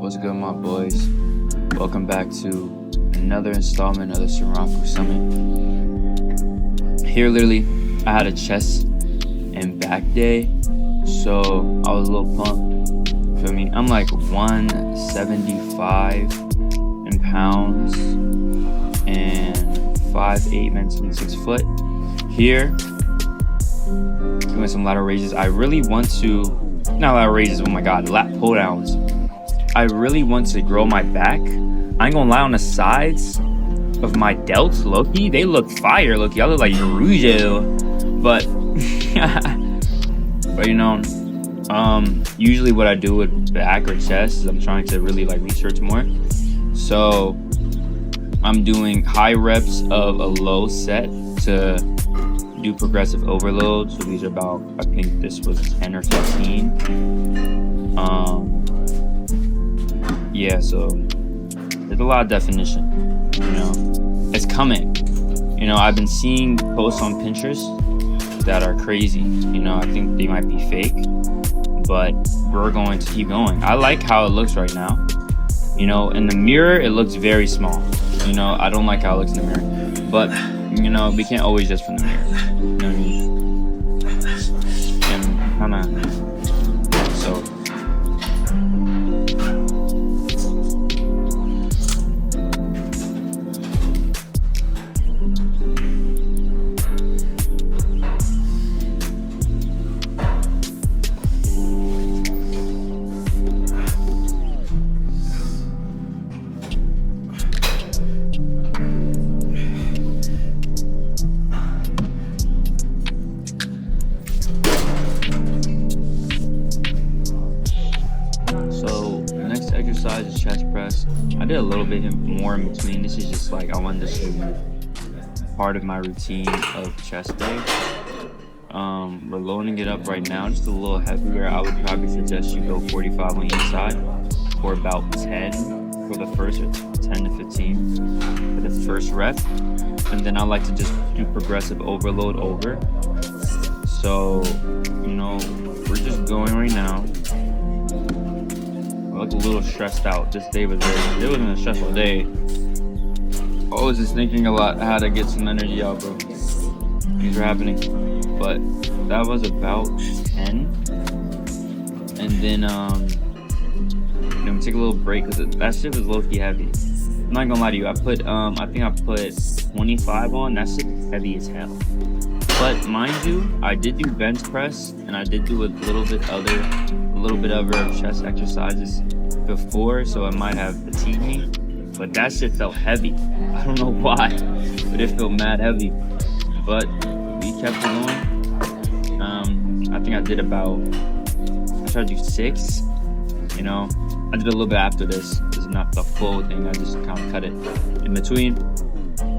What's good, my boys? Welcome back to another installment of the Shinryaku Summit. Here, literally, I had a chest and back day, so I was a little pumped. Feel me? I'm like 175 in pounds and 5'8", mentally 6 foot. Here, doing some lateral raises. I really want to, not lateral raises, oh my god, lat pull downs. I really want to grow my back. I ain't gonna lie, on the sides of my delts, low-key, they look fire, low-key. I look like Rougeau. But, but you know, usually what I do with back or chest is I'm trying to really like research more. So I'm doing high reps of a low set to do progressive overload. So these are about, I think this was 10 or 15. Yeah, so there's a lot of definition, you know, it's coming. You know, I've been seeing posts on Pinterest that are crazy. You know, I think they might be fake, but we're going to keep going. I like how it looks right now. You know, in the mirror, it looks very small. You know, I don't like how it looks in the mirror, but you know, we can't always just from the mirror. You know what I mean? And kind of, so. Exercise is chest press. I did a little bit more in between. This is just like I wanted to show you part of my routine of chest day. We're loading it up right now, just a little heavier. I would probably suggest you go 45 on each side for about 10 for the first, or 10 to 15 for the first rep, and then I like to just do progressive overload over. So you know, we're just going right now. I look a little stressed out. This day was it wasn't a stressful day. I was just thinking a lot how to get some energy out, bro. Things were happening. But that was about 10. And then we take a little break because that shit was low-key heavy. I'm not gonna lie to you. I think I put 25 on. That shit was heavy as hell. But mind you, I did do bench press and I did do a little bit of chest exercises before, so it might have fatigued me, but that shit felt heavy. I don't know why, but it felt mad heavy. But we kept it going. I think I tried to do 6. You know, I did a little bit after this. This is not the full thing. I just kind of cut it in between.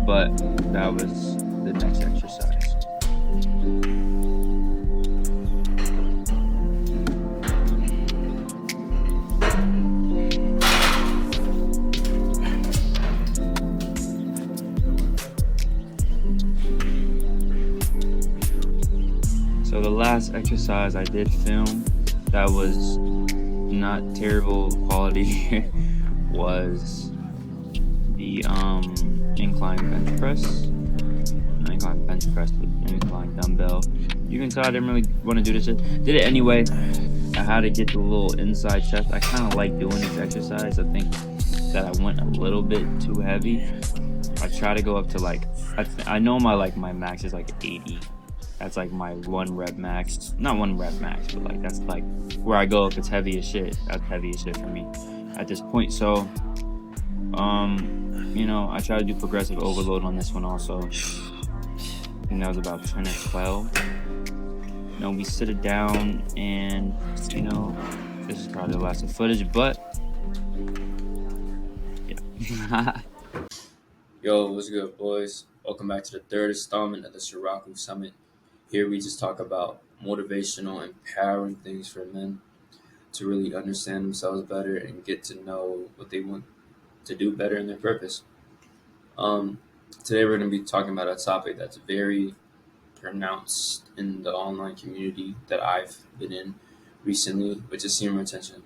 But that was the next exercise. So the last exercise I did film that was not terrible quality was the incline bench press. Not incline bench press, but incline dumbbell. You can tell I didn't really want to do this shit. Did it anyway. I had to get the little inside chest. I kind of like doing this exercise. I think that I went a little bit too heavy. I try to go up to like, I know my max is like 80. That's like my 1 rep max. Not 1 rep max, but like that's like where I go if it's heavy as shit. That's heavy as shit for me at this point. So, you know, I try to do progressive overload on this one also. I think that was about 10 or 12. You know, we sit it down and, you know, this is probably the last of footage, but yeah. Yo, what's good, boys? Welcome back to the 3rd installment of the Shinryaku Summit. Here we just talk about motivational, empowering things for men to really understand themselves better and get to know what they want to do better in their purpose. Today we're going to be talking about a topic that's very pronounced in the online community that I've been in recently, which is semen retention.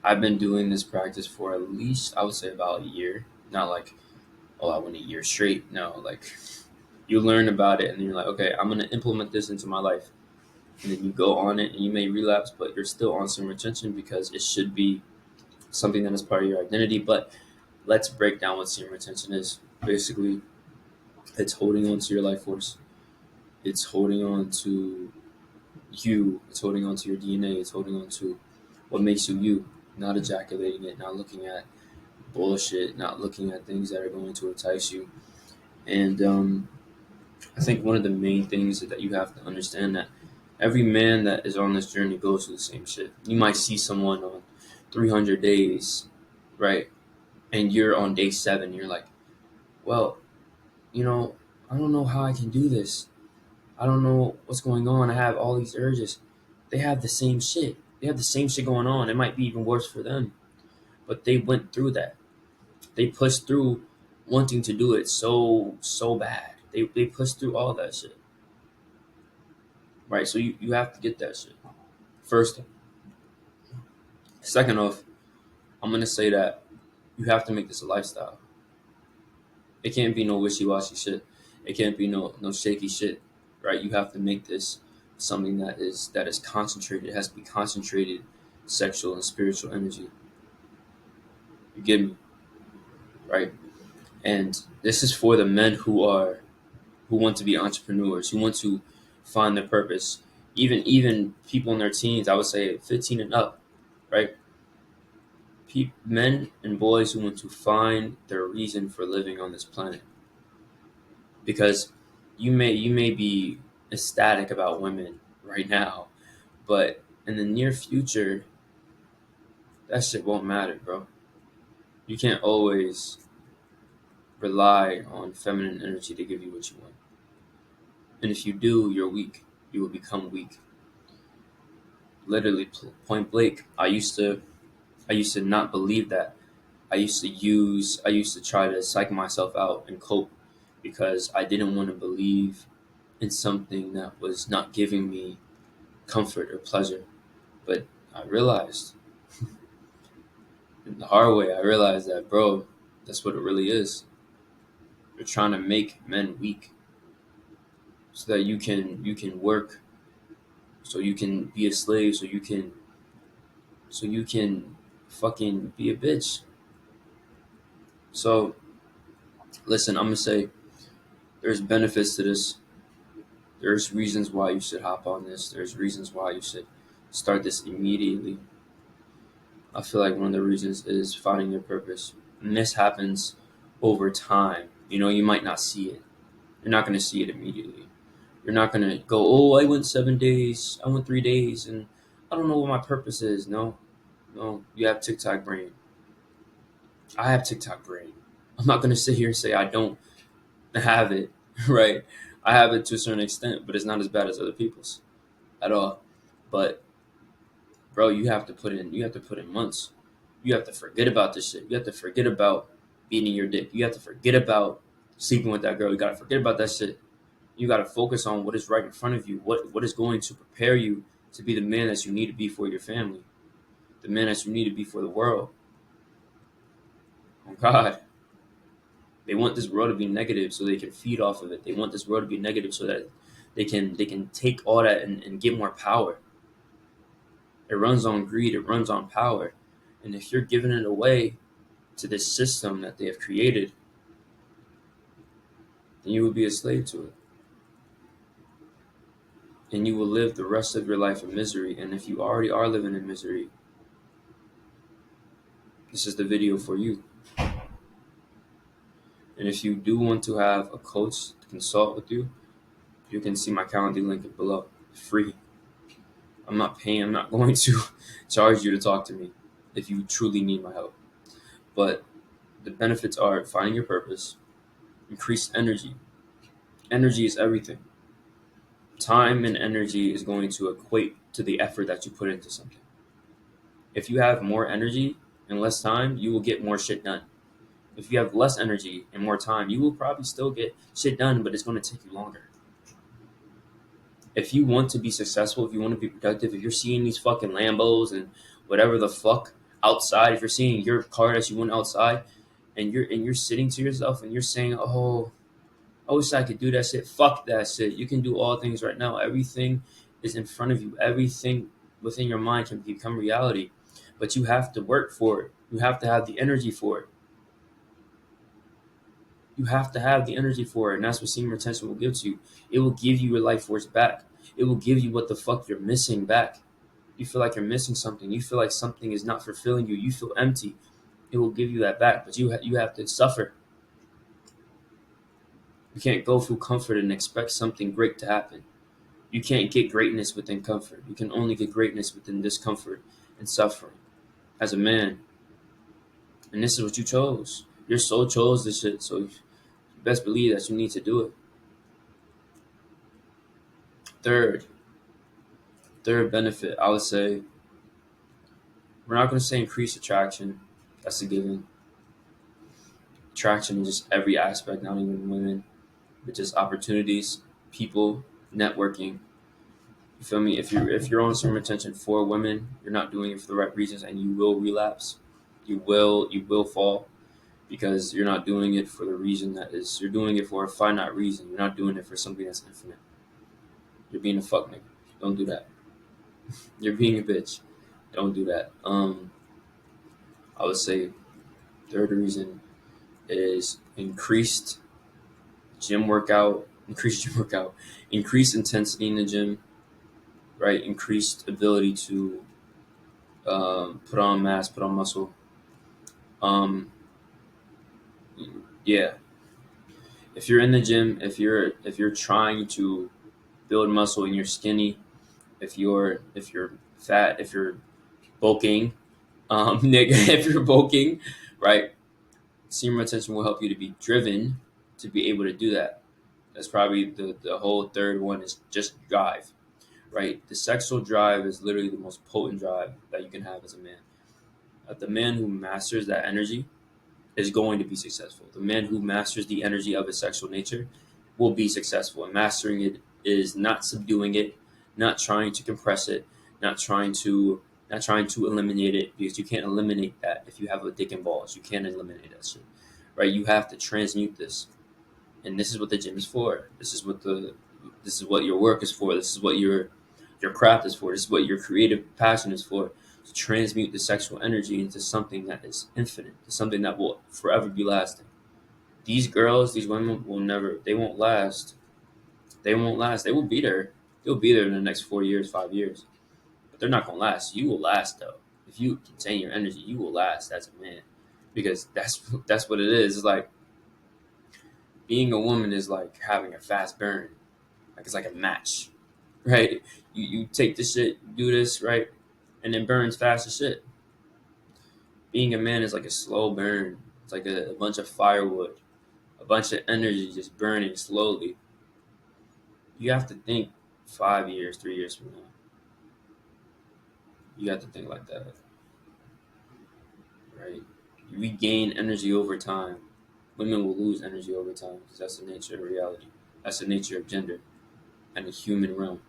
I've been doing this practice for at least, I would say, about a year. Not like, oh, I went a year straight. No, like you learn about it and you're like, okay, I'm going to implement this into my life. And then you go on it and you may relapse, but you're still on some retention because it should be something that is part of your identity. But let's break down what semen retention is. Basically, it's holding on to your life force. It's holding on to you. It's holding on to your DNA. It's holding on to what makes you you. Not ejaculating it, not looking at bullshit, not looking at things that are going to entice you. And I think one of the main things that you have to understand that every man that is on this journey goes through the same shit. You might see someone on 300 days, right? And you're on day 7. You're like, well, I don't know how I can do this. I don't know what's going on. I have all these urges. They have the same shit. They have the same shit going on. It might be even worse for them. But they went through that. They pushed through wanting to do it so bad. They pushed through all that shit. Right? So you have to get that shit. First. Second off, I'm gonna say that you have to make this a lifestyle. It can't be no wishy-washy shit. It can't be no shaky shit. Right? You have to make this something that is concentrated. It has to be concentrated sexual and spiritual energy. You get me? Right? And this is for the men who want to be entrepreneurs, who want to find their purpose. Even people in their teens, I would say 15 and up, right? Men and boys who want to find their reason for living on this planet. Because you may be ecstatic about women right now, but in the near future, that shit won't matter, bro. You can't always rely on feminine energy to give you what you want. And if you do, you're weak. You will become weak. Literally, point blank. I used to not believe that. I used to try to psych myself out and cope because I didn't want to believe in something that was not giving me comfort or pleasure. But I realized, in the hard way, that, bro, that's what it really is. You're trying to make men weak so that you can work, so you can be a slave, so you can fucking be a bitch. So listen, I'm gonna say there's benefits to this. There's reasons why you should hop on this. There's reasons why you should start this immediately. I feel like one of the reasons is finding your purpose. And this happens over time. You might not see it. You're not going to see it immediately. You're not going to go, oh, I went 7 days. I went 3 days and I don't know what my purpose is. No, you have TikTok brain. I have TikTok brain. I'm not going to sit here and say I don't have it, right? I have it to a certain extent, but it's not as bad as other people's at all. But bro, you have to put in months. You have to forget about this shit. You have to forget about beating your dick. You have to forget about sleeping with that girl. You gotta forget about that shit. You gotta focus on what is right in front of you. What is going to prepare you to be the man that you need to be for your family, the man that you need to be for the world. Oh God. They want this world to be negative so they can feed off of it. They want this world to be negative so that they can take all that and get more power. It runs on greed. It runs on power. And if you're giving it away to this system that they have created, then you will be a slave to it. And you will live the rest of your life in misery. And if you already are living in misery, this is the video for you. And if you do want to have a coach to consult with you, you can see my calendar link below. Free. I'm not paying. I'm not going to charge you to talk to me if you truly need my help. But the benefits are finding your purpose, increased energy. Energy is everything. Time and energy is going to equate to the effort that you put into something. If you have more energy and less time, you will get more shit done. If you have less energy and more time, you will probably still get shit done, but it's going to take you longer. If you want to be successful, if you want to be productive, if you're seeing these fucking Lambos and whatever the fuck outside, if you're seeing your car as you went outside, and you're sitting to yourself and you're saying, "Oh, I wish I could do that shit." Fuck that shit. You can do all things right now. Everything is in front of you. Everything within your mind can become reality, but you have to work for it. You have to have the energy for it. You have to have the energy for it, and that's what semen retention will give to you. It will give you your life force back. It will give you what the fuck you're missing back. You feel like you're missing something. You feel like something is not fulfilling you. You feel empty. It will give you that back, but you have to suffer. You can't go through comfort and expect something great to happen. You can't get greatness within comfort. You can only get greatness within discomfort and suffering as a man. And this is what you chose. Your soul chose this shit, so you best believe that you need to do it. Third benefit, I would say, we're not going to say increase attraction. That's a given. Attraction in just every aspect, not even women, but just opportunities, people, networking. You feel me? If you're on some retention for women, you're not doing it for the right reasons, and you will relapse. You will fall because you're not doing it for the reason that is. You're doing it for a finite reason. You're not doing it for something that's infinite. You're being a fuck nigga. Don't do that. You're being a bitch. Don't do that. I would say third reason is increased workout, increased intensity in the gym, right? Increased ability to put on mass, put on muscle. Yeah. If you're in the gym, if you're trying to build muscle and you're skinny, if you're fat, if you're bulking, nigga, if you're bulking, right? Semen retention will help you to be driven to be able to do that. That's probably the whole third one is just drive, right? The sexual drive is literally the most potent drive that you can have as a man. The man who masters that energy is going to be successful. The man who masters the energy of his sexual nature will be successful. And mastering it is not subduing it, not trying to compress it, not trying to eliminate it, because you can't eliminate that if you have a dick and balls. You can't eliminate that shit, right? You have to transmute this, and this is what the gym is for. This is what your work is for. This is what your craft is for. This is what your creative passion is for. To transmute the sexual energy into something that is infinite, to something that will forever be lasting. These girls, these women they won't last. They won't last. They will be there. They'll be there in the next 4 years, 5 years. But they're not going to last. You will last, though. If you contain your energy, you will last as a man. Because that's what it is. It's like being a woman is like having a fast burn. Like it's like a match, right? You take this shit, do this, right? And it burns fast as shit. Being a man is like a slow burn. It's like a bunch of firewood, a bunch of energy just burning slowly. You have to think 5 years, 3 years from now. You have to think like that, right? You regain energy over time. Women will lose energy over time because that's the nature of reality. That's the nature of gender and the human realm,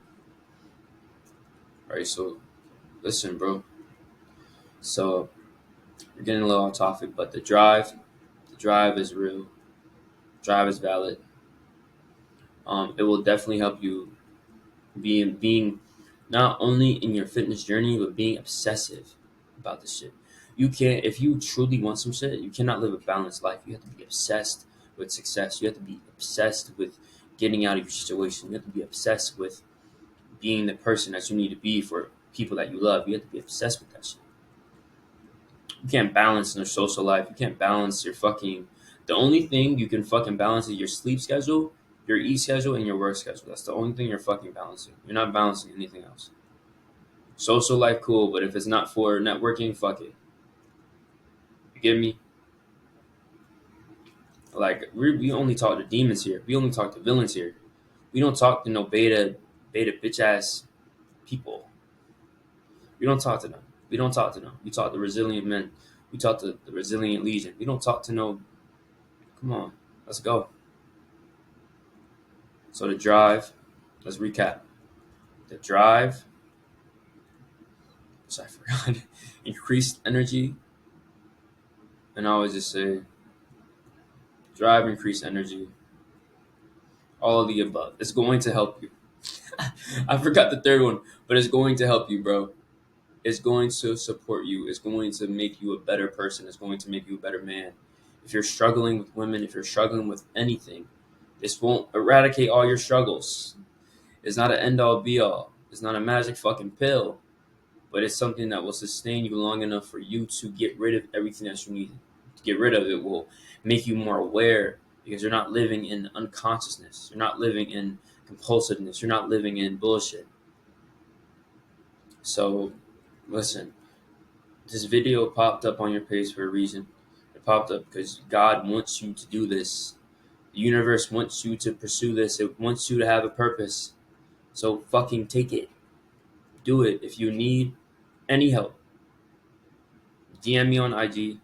right? So, listen, bro. So, we're getting a little off topic, but the drive is real. Drive is valid. It will definitely help you being not only in your fitness journey, but being obsessive about this shit. You can't, if you truly want some shit, you cannot live a balanced life. You have to be obsessed with success. You have to be obsessed with getting out of your situation. You have to be obsessed with being the person that you need to be for people that you love. You have to be obsessed with that shit. You can't balance in your social life. You can't balance your the only thing you can fucking balance is your sleep schedule, your eat schedule, and your work schedule. That's the only thing you're fucking balancing. You're not balancing anything else. Social life, cool, but if it's not for networking, fuck it. You get me? Like, we only talk to demons here. We only talk to villains here. We don't talk to no beta bitch ass people. We don't talk to them. We talk to resilient men. We talk to the resilient legion. We don't talk to no. Come on, let's go. So the drive. Let's recap. The drive So I forgot. Increased energy. And I always just say drive, increased energy. All of the above. It's going to help you. I forgot the third one, but it's going to help you, bro. It's going to support you. It's going to make you a better person. It's going to make you a better man. If you're struggling with women, if you're struggling with anything, this won't eradicate all your struggles. It's not an end all be all. It's not a magic fucking pill, but it's something that will sustain you long enough for you to get rid of everything that you need to get rid of. It will make you more aware because you're not living in unconsciousness. You're not living in compulsiveness. You're not living in bullshit. So, listen, this video popped up on your page for a reason. It popped up because God wants you to do this. The universe wants you to pursue this. It wants you to have a purpose. So fucking take it. Do it. If you need any help, DM me on IG.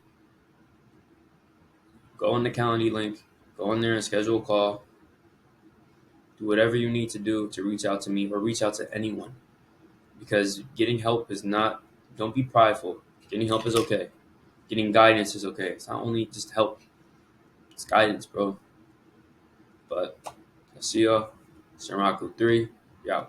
Go on the Calendly link. Go on there and schedule a call. Do whatever you need to do to reach out to me or reach out to anyone. Because getting help is not, don't be prideful. Getting help is okay. Getting guidance is okay. It's not only just help. It's guidance, bro. But I'll see y'all. Shinryaku 3. Yeah.